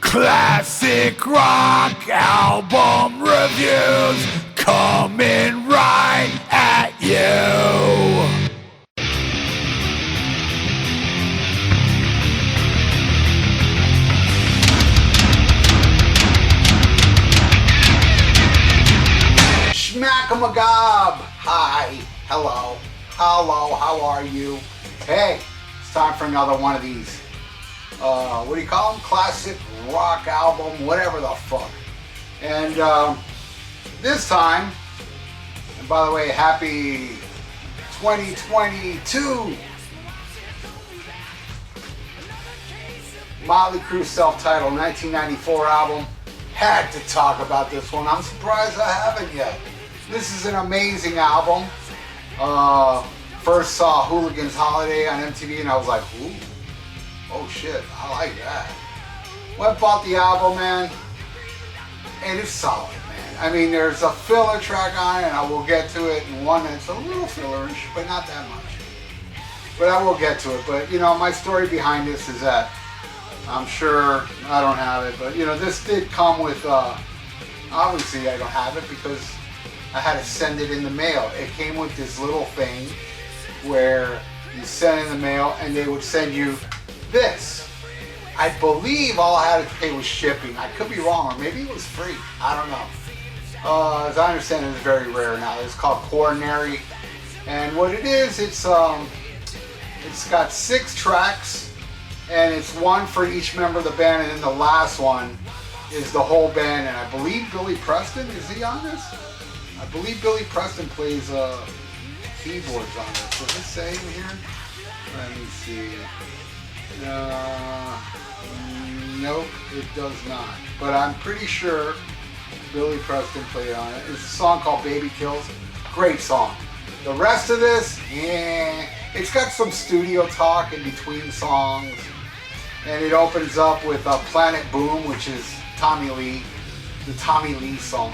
Classic rock album reviews coming right at you. SHMACKEMAGOB. Hi, hello, how are you? Hey, it's time for another one of these. What do you call them? Classic rock album, whatever the fuck. And this time, and by the way, happy 2022. Mötley Crüe self-titled 1994 album. Had to talk about this one. I'm surprised I haven't yet. This is an amazing album. First saw Hooligan's Holiday on MTV and I was like, ooh. Oh shit, I like that. Went bought the album, man, and it's solid, man. I mean, there's a filler track on it, and I will get to it, and one that's a little fillerish, but not that much. But I will get to it. But, you know, my story behind this is that, I'm sure, I don't have it, but, you know, this did come with, obviously I don't have it because I had to send it in the mail. It came with this little thing where you send in the mail, and they would send you this. I believe all I had to pay was shipping. I could be wrong, or maybe it was free. I don't know. As I understand, it's very rare now. It's called Coronary, and what it is, it's got 6 tracks, and it's one for each member of the band, and then the last one is the whole band. And I believe Billy Preston, is he on this? I believe Billy Preston plays keyboards on this. Does it say in here? Let me see. Nope, it does not. But I'm pretty sure Billy Preston played on it. It's a song called Baby Kills. Great song. The rest of this, yeah, it's got some studio talk in between songs. And it opens up with Planet Boom, which is Tommy Lee, the Tommy Lee song.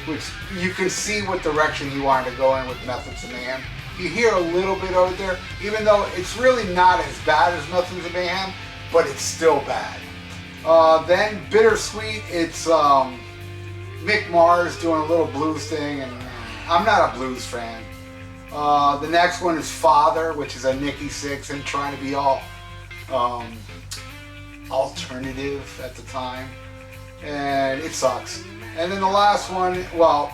Which you can see what direction he wanted to go in with Methods of Mayhem. You hear a little bit over there, even though it's really not as bad as Methods of Mayhem, but it's still bad. Then Bittersweet, it's Mick Mars doing a little blues thing, and I'm not a blues fan. The next one is Father, which is a Nikki Sixx and trying to be all alternative at the time, and it sucks. And then the last one, well,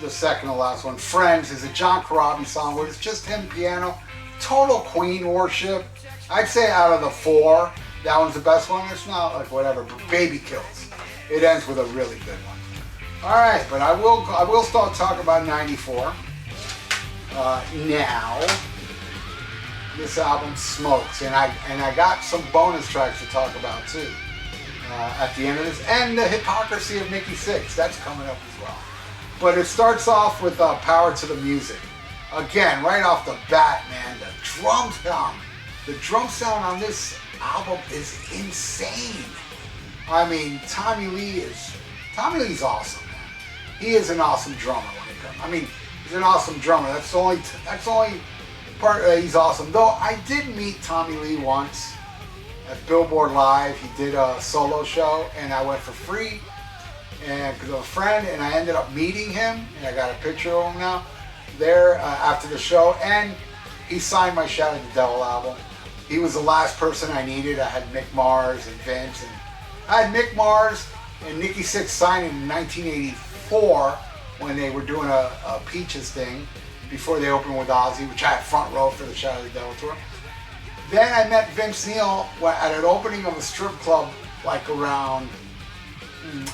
the second to last one, Friends, is a John Corabi song where it's just him piano. Total Queen worship. I'd say out of the 4, that one's the best one. It's not like whatever, but Baby Kills. It ends with a really good one. Alright, but I will start talking about 94. Now, this album smokes, and I got some bonus tracks to talk about too. At the end of this, and the hypocrisy of Nikki Sixx, that's coming up as well. But it starts off with Power to the Music. Again, right off the bat, man, the drum sound on this album is insane. I mean, Tommy Lee's awesome, man. He is an awesome drummer when it comes. I mean, he's an awesome drummer. That's the only part that he's awesome. Though I did meet Tommy Lee once at Billboard Live. He did a solo show, and I went for free. And because of a friend, and I ended up meeting him, and I got a picture of him now there after the show, and he signed my Shout at the Devil album. He was the last person I needed. I had Mick Mars and Vince, and I had Mick Mars and Nikki Sixx signing in 1984 when they were doing a Peaches thing before they opened with Ozzy, which I had front row for the Shout at the Devil tour. Then I met Vince Neil at an opening of a strip club, like around,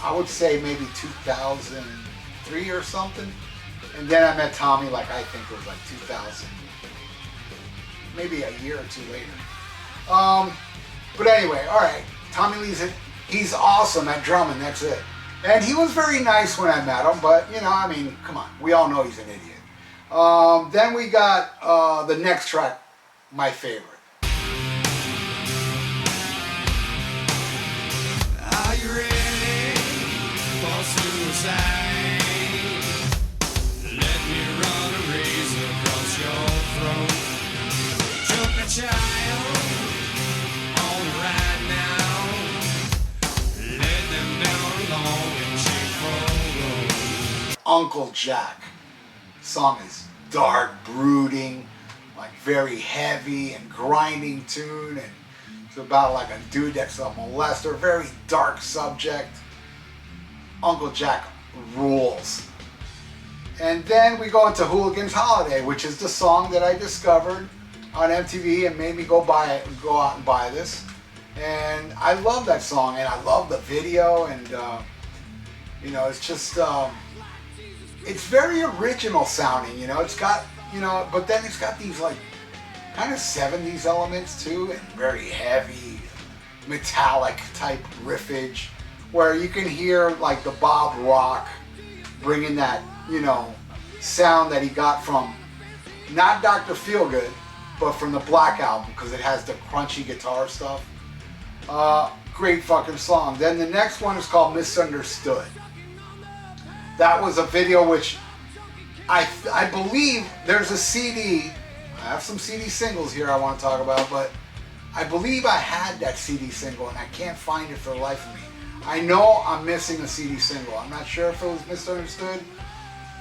I would say maybe 2003 or something. And then I met Tommy, like I think it was like 2000, maybe a year or 2 later. But anyway, all right, Tommy Lee's he's awesome at drumming, that's it. And he was very nice when I met him, but you know, I mean, come on, we all know he's an idiot. Then we got the next track, my favorite. Are you ready for suicide? Let me run a razor across your throat. Took a child on a ride now. Uncle Jack. The song is dark, brooding, like very heavy and grinding tune, and it's about like a dude that's a molester, very dark subject. Uncle Jack rules. And then we go into Hooligan's Holiday, which is the song that I discovered on MTV and made me go out and buy this. And I love that song, and I love the video, and you know, it's just it's very original sounding, you know. It's got, you know, but then it's got these like kind of 70s elements too, and very heavy metallic type riffage, where you can hear like the Bob Rock bringing that, you know, sound that he got from not Dr. Feelgood, but from the Black Album, because it has the crunchy guitar stuff. Great fucking song. Then the next one is called Misunderstood. That was a video which I believe there's a CD. I have some CD singles here I want to talk about, but I believe I had that CD single and I can't find it for the life of me. I know I'm missing a CD single. I'm not sure if it was Misunderstood,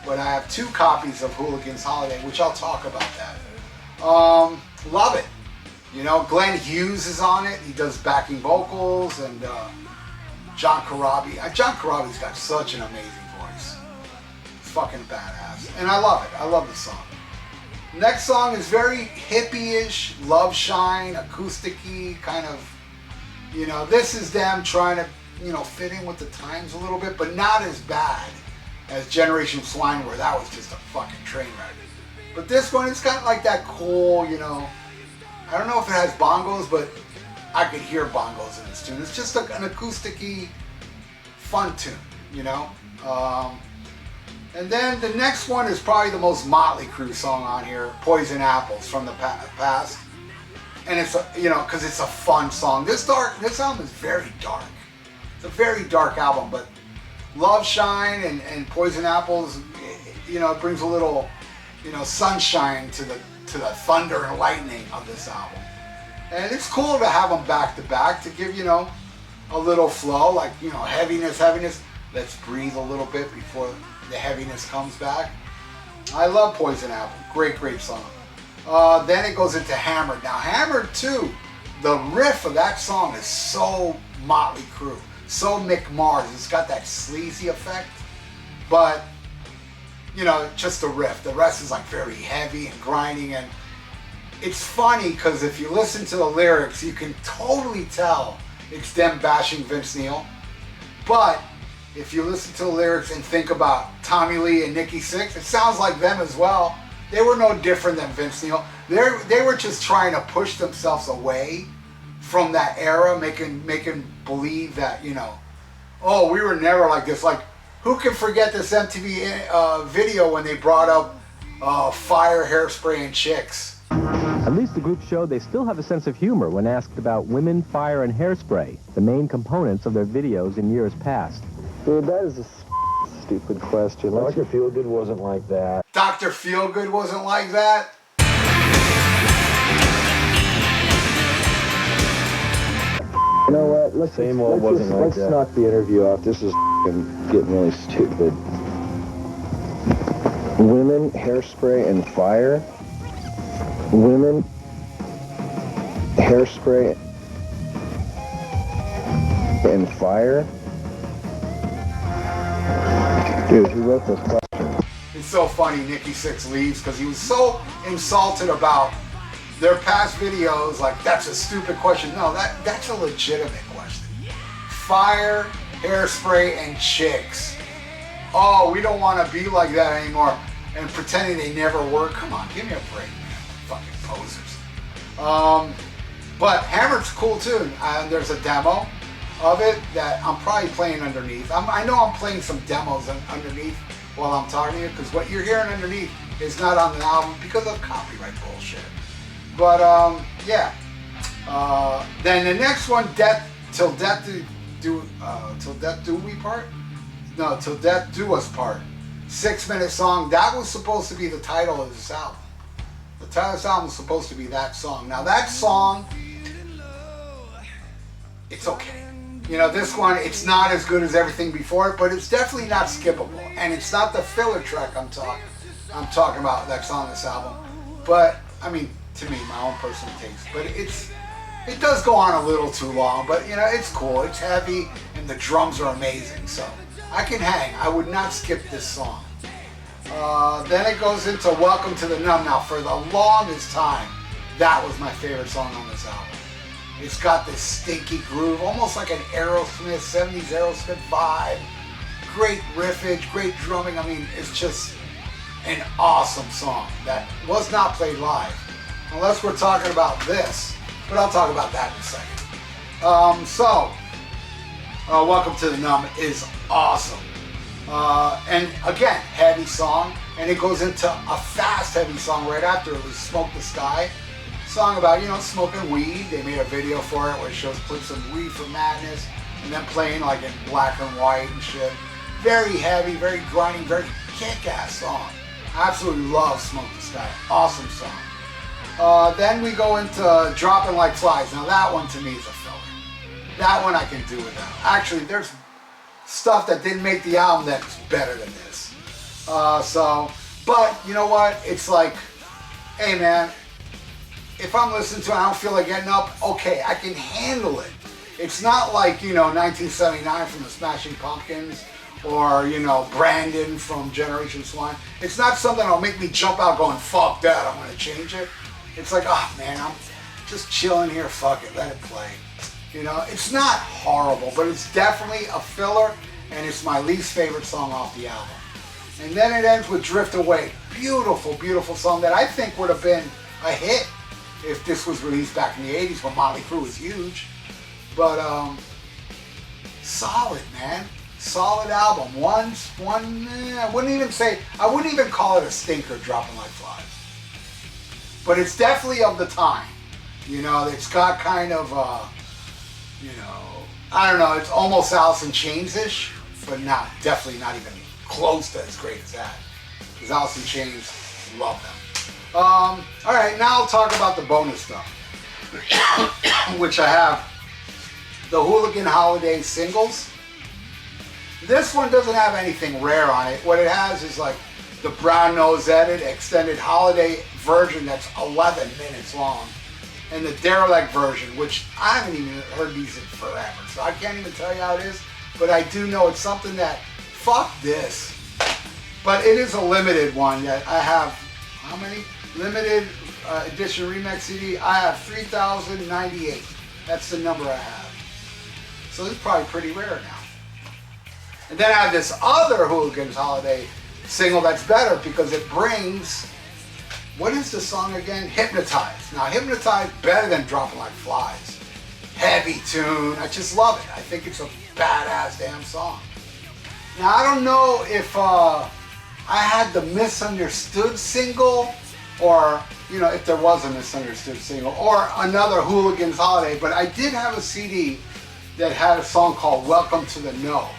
but I have 2 copies of Hooligan's Holiday, which I'll talk about that. Love it. You know, Glenn Hughes is on it. He does backing vocals, and John Corabi. John Corabi's got such an amazing voice. It's fucking badass. And I love it. I love the song. Next song is very hippie-ish, Love Shine, acoustic-y, kind of, you know, this is them trying to, you know, fit in with the times a little bit, but not as bad as Generation Swine, where that was just a fucking train wreck. But this one, it's got like that cool, you know, I don't know if it has bongos, but I could hear bongos in this tune. It's just like an acoustic-y, fun tune, you know. And then the next one is probably the most Mötley Crüe song on here, Poison Apples, from the past. And it's, you know, because it's a fun song. This album is very dark. It's a very dark album, but Love Shine and Poison Apples, you know, it brings a little, you know, sunshine to the thunder and lightning of this album. And it's cool to have them back to back to give, you know, a little flow, like, you know, heaviness. Let's breathe a little bit before the heaviness comes back. I love Poison Apple. Great song. Then it goes into Hammered. Now, Hammered 2, the riff of that song is so Mötley Crüe, so Mick Mars. It's got that sleazy effect, but, you know, just the riff. The rest is like very heavy and grinding, and it's funny because if you listen to the lyrics, you can totally tell it's them bashing Vince Neil. But if you listen to the lyrics and think about Tommy Lee and Nikki Sixx, it sounds like them as well. They were no different than Vince Neil. They were just trying to push themselves away from that era, making believe that, you know, oh, we were never like this. Like, who can forget this MTV video when they brought up Fire, Hairspray, and Chicks? At least the group showed they still have a sense of humor when asked about women, fire, and hairspray, the main components of their videos in years past. Dude, that is a stupid question. Dr. Feelgood wasn't like that. Dr. Feelgood wasn't like that? You know what? Let's knock the interview off. This is getting really stupid. Women, hairspray, and fire. Women, hairspray, and fire. Dude, who wrote this question? It's so funny Nikki Sixx leaves because he was so insulted about their past videos. Like, that's a stupid question. No, that's a legitimate question. Fire, hairspray, and chicks. Oh, we don't want to be like that anymore. And pretending they never were. Come on, give me a break, man. Fucking posers. But Hammered's cool too. There's a demo of it that I'm probably playing underneath. I know I'm playing some demos underneath while I'm talking to you, because what you're hearing underneath is not on the album because of copyright bullshit. But yeah. Then the next one, Till Death Do We Part? No, Till Death Do Us Part. 6-minute song. That was supposed to be the title of this album. The title of this album was supposed to be that song. Now that song, it's okay. You know, this one, it's not as good as everything before it, but it's definitely not skippable. And it's not the filler track I'm talking about that's on this album. But, I mean, to me, my own personal taste. But it does go on a little too long, but you know, it's cool. It's heavy, and the drums are amazing. So, I can hang. I would not skip this song. Then it goes into Welcome to the Numb. Now, for the longest time, that was my favorite song on this album. It's got this stinky groove, almost like an Aerosmith, 70s Aerosmith vibe. Great riffage, great drumming. I mean, it's just an awesome song that was not played live. Unless we're talking about this, but I'll talk about that in a second. Welcome to the Numb is awesome. And again, heavy song, and it goes into a fast, heavy song right after it was Smoke the Sky. Song about, you know, smoking weed. They made a video for it where it shows clips of Weed for Madness and then playing like in black and white and shit. Very heavy, very grinding, very kick-ass song. I absolutely love Smoke the Sky. Awesome song. Then we go into Dropping Like Flies. Now that one to me is a filler. That one I can do without. Actually, there's stuff that didn't make the album that's better than this. But you know what? It's like, hey man, if I'm listening to it, I don't feel like getting up, okay, I can handle it. It's not like, you know, 1979 from the Smashing Pumpkins or, you know, Brandon from Generation Swine. It's not something that'll make me jump out going, fuck that, I'm gonna change it. It's like, oh man, I'm just chilling here, fuck it, let it play. You know, it's not horrible, but it's definitely a filler, and it's my least favorite song off the album. And then it ends with Drift Away. Beautiful, beautiful song that I think would have been a hit if this was released back in the 80s when Mötley Crüe was huge. But solid, man. Solid album. I wouldn't even call it a stinker, Dropping Like Flies. But it's definitely of the time. You know, it's got kind of, you know, I don't know, it's almost Alice in Chains-ish, but definitely not even close to as great as that. Because Alice in Chains, love them. Alright, now I'll talk about the bonus stuff. Which I have the Hooligan Holiday singles. This one doesn't have anything rare on it. What it has is like the Brown Nose Edit extended holiday version that's 11 minutes long. And the Derelict version, which I haven't even heard these in forever. So I can't even tell you how it is. But I do know it's something that, fuck this. But it is a limited one that I have, how many? Limited edition remix CD. I have 3,098. That's the number I have. So this is probably pretty rare now. And then I have this other Hooligans Holiday single that's better because it brings, what is the song again? Hypnotize. Now Hypnotize better than Dropping Like Flies. Heavy tune. I just love it. I think it's a badass damn song. Now I don't know if I had the Misunderstood single, or, you know, if there was a Misunderstood single, or another Hooligans Holiday, but I did have a CD that had a song called Welcome to the No.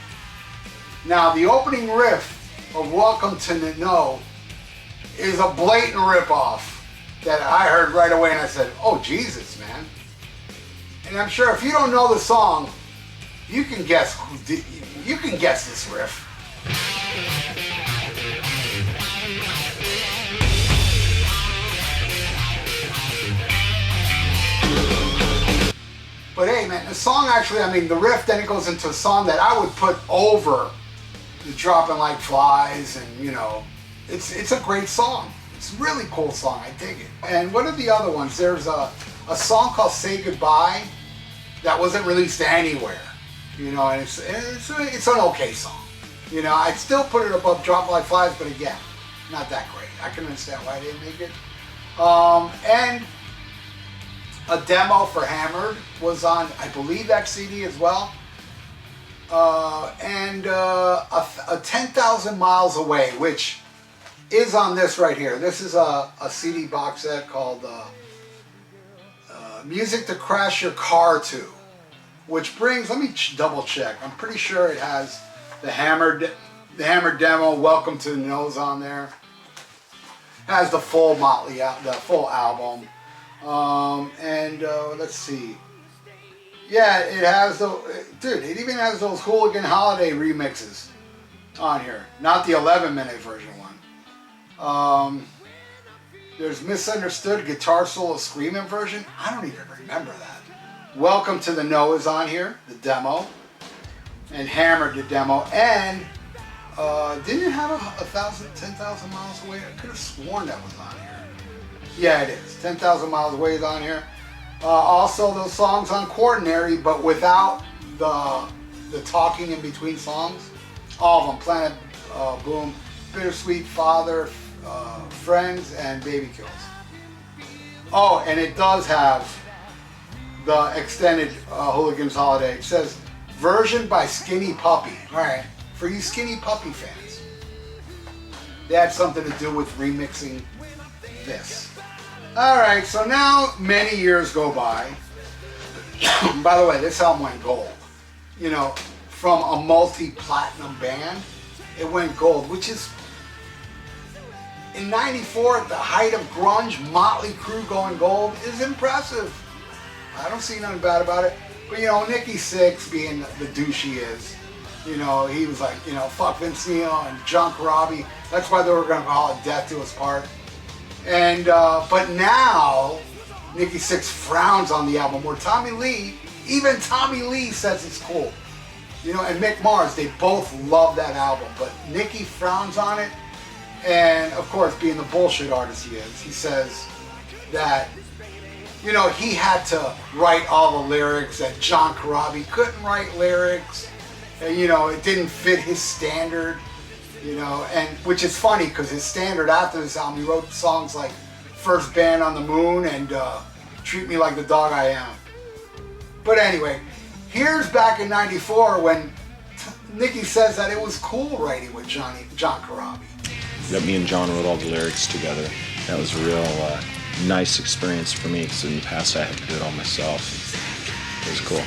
Now, the opening riff of Welcome to the No is a blatant ripoff that I heard right away, and I said, oh, Jesus, man. And I'm sure if you don't know the song, you can guess this riff. But hey man, the song actually, I mean the riff, then it goes into a song that I would put over the Dropping Like Flies, and you know, it's a great song. It's a really cool song, I dig it. And what are the other ones? There's a song called Say Goodbye that wasn't released anywhere. You know, and it's an okay song. You know, I'd still put it above Dropping Like Flies, but again, not that great. I can understand why they didn't make it. And a demo for Hammered was on, I believe, that CD as well. And a 10,000 Miles Away, which is on this right here. This is a CD box set called Music to Crash Your Car To, which brings, let me double check. I'm pretty sure it has the Hammered demo, Welcome to the Nose on there. It has the full Mötley, the full album. Let's see. Yeah, it has the, dude, it even has those Hooligan Holiday remixes on here. Not the 11-minute version one. There's Misunderstood Guitar Solo Screaming version. I don't even remember that. Welcome to the No is on here, the demo. And Hammered, the demo. And didn't it have 10,000 miles away? I could have sworn that was on here. Yeah, it is. 10,000 miles away is on here. Also, those songs on Coronary, but without the talking in between songs. All of them. Planet Boom, Bittersweet Father, Friends, and Baby Kills. Oh, and it does have the extended Hooligans Holiday. It says, version by Skinny Puppy. Alright, for you Skinny Puppy fans. They had something to do with remixing this. Alright, so now many years go by. By the way, this album went gold. You know, from a multi-platinum band, it went gold, which is, in '94, at the height of grunge, Mötley Crüe going gold is impressive. I don't see nothing bad about it. But you know, Nikki Sixx, being the douche he is, you know, he was like, you know, fuck Vince Neil and John Corabi. That's why they were going to call it Death to Us Part. And, but now, Nikki Sixx frowns on the album, where Tommy Lee, even Tommy Lee says it's cool. You know, and Mick Mars, they both love that album, but Nikki frowns on it. And of course, being the bullshit artist he is, he says that, you know, he had to write all the lyrics, that John Corabi couldn't write lyrics, and, you know, it didn't fit his standard, you know, and which is funny because his standard after this album, he wrote songs like First Band on the Moon and Treat Me Like the Dog I Am. But anyway, here's back in '94 when Nikki says that it was cool writing with John Corabi. That me and John wrote all the lyrics together. That was a real nice experience for me, because in the past I had to do it all myself. It was cool.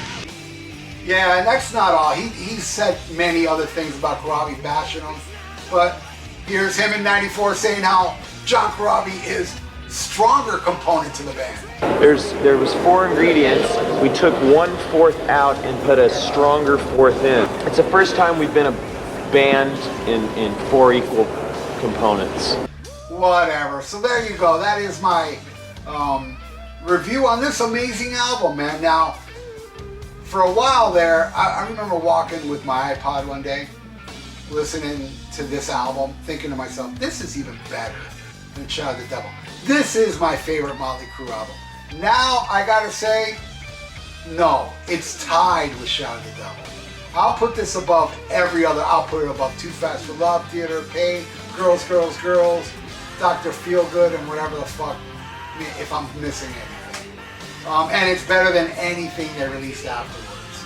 Yeah, and that's not all. He said many other things about Corabi bashing him, but here's him in '94 saying how John Corabi is stronger component to the band. There was 4 ingredients. We took 1/4 out and put a stronger 4th in. It's the first time we've been a band in 4 equal components. Whatever. So there you go. That is my review on this amazing album, man. Now, for a while there, I remember walking with my iPod one day, listening to this album, thinking to myself, this is even better than Shout at the Devil. This is my favorite Mötley Crüe album. Now, I gotta say, no, it's tied with Shout at the Devil. I'll put this above every other. I'll put it above Too Fast for Love, Theater of Pain, Girls, Girls, Girls, Dr. Feelgood, and whatever the fuck, if I'm missing anything. And it's better than anything they released afterwards.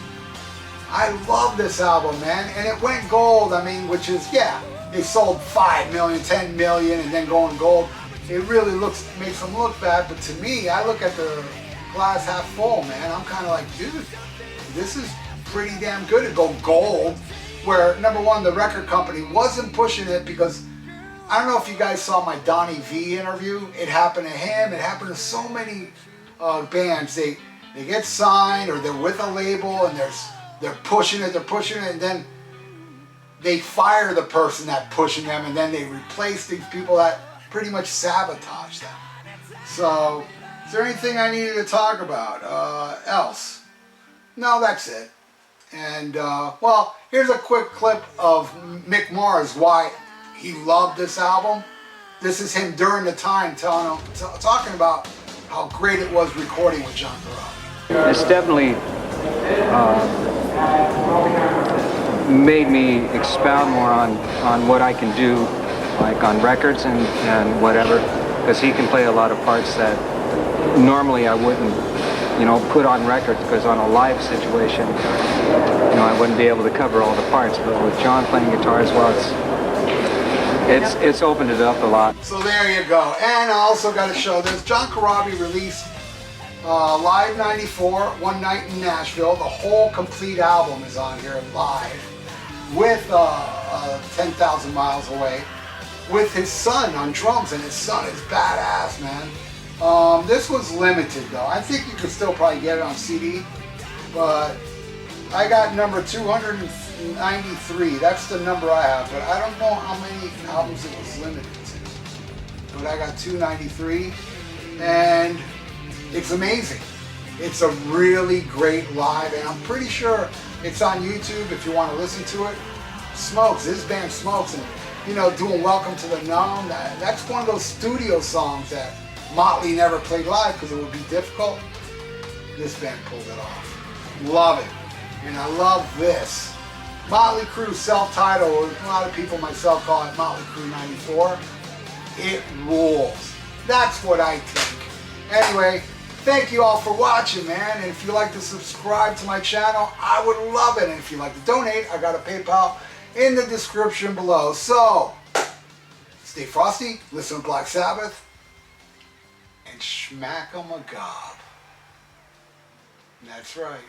I love this album, man, and it went gold. I mean, which is, yeah, they sold 5 million, 10 million, and then going gold. It really makes them look bad, but to me, I look at the glass half full, man. I'm kind of like, dude, this is pretty damn good to go gold, where, number one, the record company wasn't pushing it because, I don't know if you guys saw my Donnie V interview. It happened to him. It happened to so many bands. They get signed or they're with a label and they're pushing it, and then they fire the person that's pushing them, and then they replace these people that pretty much sabotage them. So, is there anything I needed to talk about else? No, that's it. And, well, here's a quick clip of Mick Mars, why he loved this album. This is him during the time talking about how great it was recording with John Corabi. It's definitely made me expound more on what I can do, like on records and whatever, because he can play a lot of parts that normally I wouldn't, you know, put on records, because on a live situation, you know, I wouldn't be able to cover all the parts. But with John playing guitar as well, it's opened it up a lot. So there you go. And I also got to show this. John Corabi released Live 94, One Night in Nashville. The whole complete album is on here live with 10,000 Miles Away, with his son on drums, and his son is badass, man. This was limited though. I think you could still probably get it on CD, but I got number 293. That's the number I have, but I don't know how many albums it was limited to. But I got 293, and it's amazing. It's a really great live, and I'm pretty sure it's on YouTube if you want to listen to it. Smokes, this band smokes, and you know, doing Welcome to the Numb, that's one of those studio songs that Mötley never played live because it would be difficult. This band pulled it off. Love it. And I love this. Mötley Crüe self-titled, a lot of people, myself, call it Mötley Crüe 94. It rules. That's what I think. Anyway, thank you all for watching, man. And if you'd like to subscribe to my channel, I would love it. And if you'd like to donate, I got a PayPal in the description below. So, stay frosty, listen to Black Sabbath, and SHMACKEMAGOB. That's right.